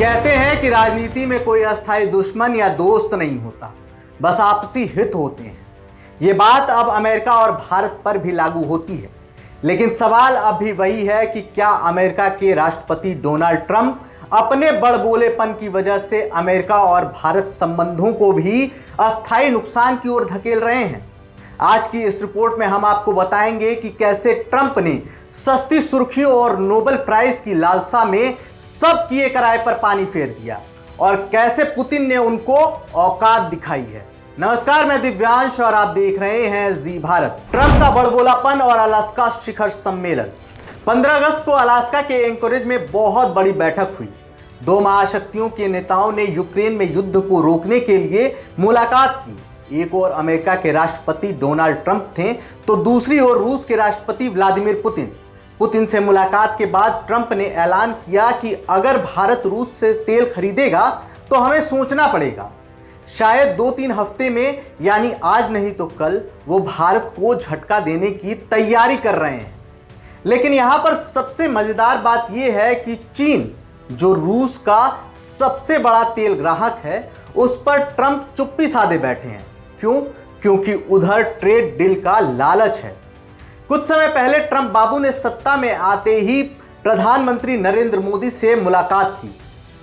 कहते हैं कि राजनीति में कोई अस्थायी दुश्मन या दोस्त नहीं होता, बस आपसी हित होते हैं। ये बात अब अमेरिका और भारत पर भी लागू होती है। लेकिन सवाल अब भी वही है कि क्या अमेरिका के राष्ट्रपति डोनाल्ड ट्रंप अपने बड़बोलेपन की वजह से अमेरिका और भारत संबंधों को भी अस्थायी नुकसान की ओर धकेल रहे हैं। आज की इस रिपोर्ट में हम आपको बताएंगे कि कैसे ट्रंप ने सस्ती सुर्खियों और नोबेल प्राइज की लालसा में सब किए कराए पर पानी फेर दिया और कैसे पुतिन ने उनको औकात दिखाई है। नमस्कार, मैं दिव्यांश और आप देख रहे हैं जी भारत। ट्रंप का बड़बोलापन और अलास्का शिखर सम्मेलन। 15 अगस्त को अलास्का के एंकोरेज में बहुत बड़ी बैठक हुई। दो महाशक्तियों के नेताओं ने यूक्रेन में युद्ध को रोकने के लिए मुलाकात की। एक ओर अमेरिका के राष्ट्रपति डोनाल्ड ट्रंप थे तो दूसरी ओर रूस के राष्ट्रपति व्लादिमीर पुतिन से मुलाकात के बाद ट्रंप ने ऐलान किया कि अगर भारत रूस से तेल खरीदेगा तो हमें सोचना पड़ेगा। शायद 2-3 हफ्ते में, यानी आज नहीं तो कल, वो भारत को झटका देने की तैयारी कर रहे हैं। लेकिन यहां पर सबसे मजेदार बात यह है कि चीन, जो रूस का सबसे बड़ा तेल ग्राहक है, उस पर ट्रंप चुप्पी साधे बैठे हैं। क्यों? क्योंकि उधर ट्रेड डील का लालच है। कुछ समय पहले ट्रंप बाबू ने सत्ता में आते ही प्रधानमंत्री नरेंद्र मोदी से मुलाकात की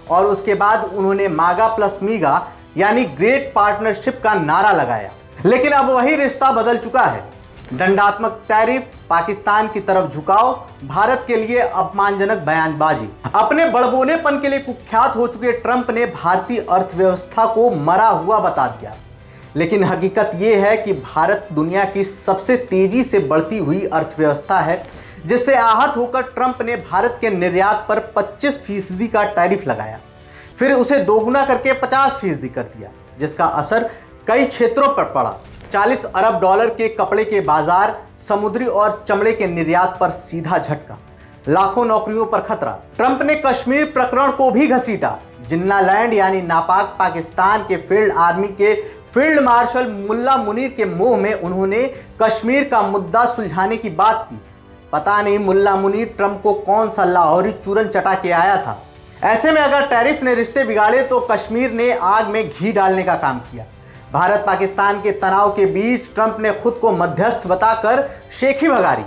और उसके बाद उन्होंने मागा प्लस मीगा यानी ग्रेट पार्टनरशिप का नारा लगाया। लेकिन अब वही रिश्ता बदल चुका है। दंडात्मक टैरिफ, पाकिस्तान की तरफ झुकाव, भारत के लिए अपमानजनक बयानबाजी। अपने बड़बोलेपन के लिए कुख्यात हो चुके ट्रंप ने भारतीय अर्थव्यवस्था को मरा हुआ बता दिया। लेकिन हकीकत यह है कि भारत दुनिया की सबसे तेजी से बढ़ती हुई अर्थव्यवस्था है, जिससे आहत होकर ट्रंप ने भारत के निर्यात पर 25% का टैरिफ लगाया, फिर उसे दोगुना करके 50% कर दिया, जिसका असर कई क्षेत्रों पर पड़ा। 40 अरब डॉलर के कपड़े के बाजार, समुद्री और चमड़े के निर्यात पर सीधा झटका, लाखों नौकरियों पर खतरा। ट्रंप ने कश्मीर प्रकरण को भी घसीटा। जिन्ना लैंड यानी नापाक पाकिस्तान के फील्ड आर्मी के फील्ड मार्शल मुल्ला मुनीर के मुंह में उन्होंने कश्मीर का मुद्दा सुलझाने की बात की। पता नहीं मुल्ला मुनीर ट्रंप को कौन सा लाहौरी चूरन चटा के आया था। ऐसे में अगर टैरिफ ने रिश्ते बिगाड़े तो कश्मीर ने आग में घी डालने का काम किया। भारत पाकिस्तान के तनाव के बीच ट्रंप ने खुद को मध्यस्थ बताकर शेखी भगारी,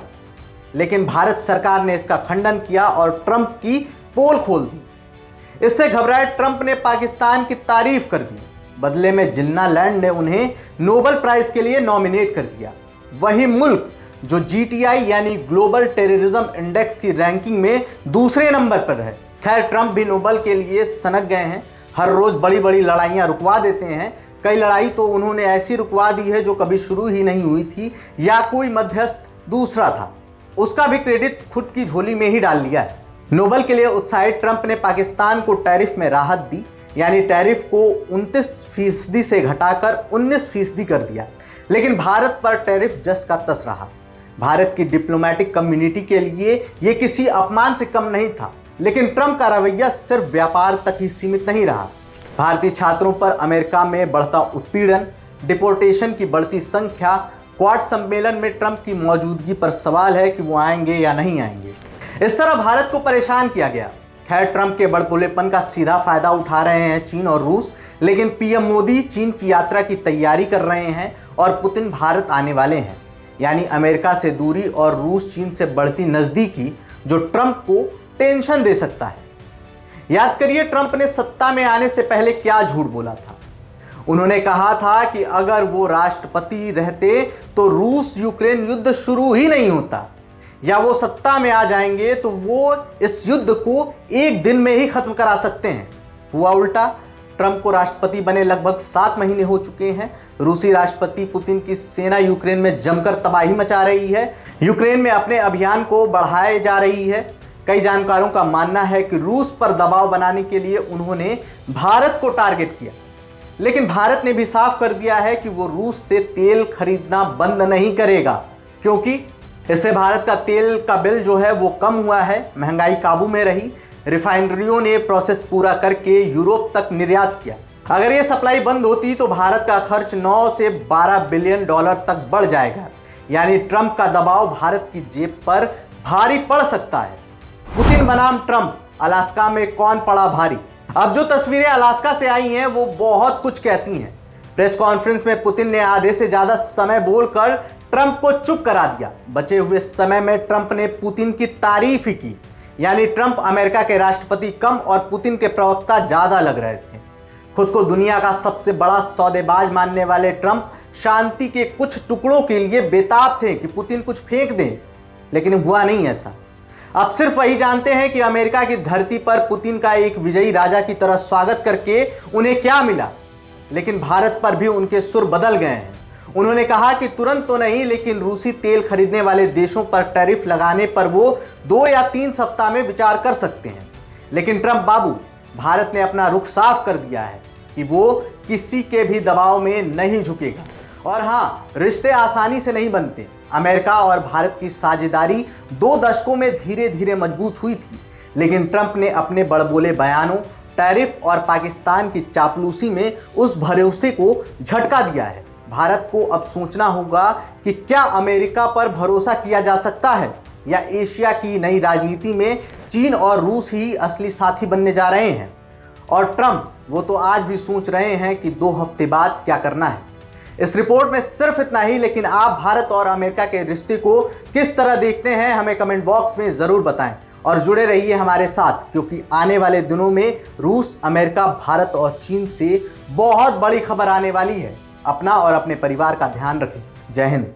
लेकिन भारत सरकार ने इसका खंडन किया और ट्रंप की पोल खोल दी। इससे घबराए ट्रंप ने पाकिस्तान की तारीफ कर दी। बदले में जिन्ना लैंड ने उन्हें नोबेल प्राइज के लिए नॉमिनेट कर दिया। वही मुल्क जो GTI यानी ग्लोबल टेररिज्म इंडेक्स की रैंकिंग में दूसरे नंबर पर है। खैर, ट्रंप भी नोबेल के लिए सनक गए हैं। हर रोज बड़ी बड़ी लड़ाइयां रुकवा देते हैं। कई लड़ाई तो उन्होंने ऐसी रुकवा दी है जो कभी शुरू ही नहीं हुई थी या कोई मध्यस्थ दूसरा था, उसका भी क्रेडिट खुद की झोली में ही डाल लिया है। नोबेल के लिए उत्साहित ट्रंप ने पाकिस्तान को टैरिफ में राहत दी, यानी टैरिफ को 29% से घटाकर 19% कर दिया। लेकिन भारत पर टैरिफ जस का तस रहा। भारत की डिप्लोमेटिक कम्युनिटी के लिए यह किसी अपमान से कम नहीं था। लेकिन ट्रंप का रवैया सिर्फ व्यापार तक ही सीमित नहीं रहा। भारतीय छात्रों पर अमेरिका में बढ़ता उत्पीड़न, डिपोर्टेशन की बढ़ती संख्या, क्वाड सम्मेलन में ट्रंप की मौजूदगी पर सवाल है कि वो आएंगे या नहीं आएंगे। इस तरह भारत को परेशान किया गया। खैर, ट्रंप के बड़बोलेपन का सीधा फायदा उठा रहे हैं चीन और रूस। लेकिन पीएम मोदी चीन की यात्रा की तैयारी कर रहे हैं और पुतिन भारत आने वाले हैं। यानी अमेरिका से दूरी और रूस चीन से बढ़ती नजदीकी जो ट्रंप को टेंशन दे सकता है। याद करिए, ट्रंप ने सत्ता में आने से पहले क्या झूठ बोला था। उन्होंने कहा था कि अगर वो राष्ट्रपति रहते तो रूस यूक्रेन युद्ध शुरू ही नहीं होता, या वो सत्ता में आ जाएंगे तो वो इस युद्ध को एक दिन में ही खत्म करा सकते हैं। हुआ उल्टा। ट्रंप को राष्ट्रपति बने लगभग 7 महीने हो चुके हैं। रूसी राष्ट्रपति पुतिन की सेना यूक्रेन में जमकर तबाही मचा रही है। यूक्रेन में अपने अभियान को बढ़ाए जा रही है। कई जानकारों का मानना है कि रूस पर दबाव बनाने के लिए उन्होंने भारत को टारगेट किया। लेकिन भारत ने भी साफ कर दिया है कि वो रूस से तेल खरीदना बंद नहीं करेगा, क्योंकि इससे भारत का तेल का बिल जो है वो कम हुआ है, महंगाई काबू में रही। रिफाइनरियों ने प्रोसेस पूरा करके यूरोप तक निर्यात किया। अगर ये सप्लाई बंद होती तो भारत का खर्च 9 से 12 बिलियन डॉलर तक बढ़ जाएगा। यानी ट्रंप का दबाव भारत की जेब पर भारी पड़ सकता है। पुतिन बनाम ट्रंप, अलास्का में कौन पड़ा भारी? अब जो तस्वीरें अलास्का से आई हैं वो बहुत कुछ कहती हैं। प्रेस कॉन्फ्रेंस में पुतिन ने आधे से ज्यादा समय बोलकर ट्रंप को चुप करा दिया। बचे हुए समय में ट्रंप ने पुतिन की तारीफ ही की। यानी ट्रंप अमेरिका के राष्ट्रपति कम और पुतिन के प्रवक्ता ज्यादा लग रहे थे। खुद को दुनिया का सबसे बड़ा सौदेबाज मानने वाले ट्रंप शांति के कुछ टुकड़ों के लिए बेताब थे कि पुतिन कुछ फेंक दें, लेकिन हुआ नहीं ऐसा। अब सिर्फ वही जानते हैं कि अमेरिका की धरती पर पुतिन का एक विजयी राजा की तरह स्वागत करके उन्हें क्या मिला। लेकिन भारत पर भी उनके सुर बदल गए हैं। उन्होंने कहा कि तुरंत तो नहीं, लेकिन रूसी तेल खरीदने वाले देशों पर टैरिफ लगाने पर वो 2 या 3 सप्ताह में विचार कर सकते हैं। लेकिन ट्रंप बाबू, भारत ने अपना रुख साफ कर दिया है कि वो किसी के भी दबाव में नहीं झुकेगा। और हाँ, रिश्ते आसानी से नहीं बनते। अमेरिका और भारत की साझेदारी 2 दशकों में धीरे धीरे मजबूत हुई थी, लेकिन ट्रंप ने अपने बड़बोले बयानों, टैरिफ और पाकिस्तान की चापलूसी में उस भरोसे को झटका दिया है। भारत को अब सोचना होगा कि क्या अमेरिका पर भरोसा किया जा सकता है या एशिया की नई राजनीति में चीन और रूस ही असली साथी बनने जा रहे हैं। और ट्रंप वो तो आज भी सोच रहे हैं कि 2 हफ्ते बाद क्या करना है। इस रिपोर्ट में सिर्फ इतना ही, लेकिन आप भारत और अमेरिका के रिश्ते को किस तरह देखते हैं हमें कमेंट बॉक्स में जरूर बताएं। और जुड़े रहिए हमारे साथ, क्योंकि आने वाले दिनों में रूस, अमेरिका, भारत और चीन से बहुत बड़ी खबर आने वाली है। अपना और अपने परिवार का ध्यान रखें। जय हिंद।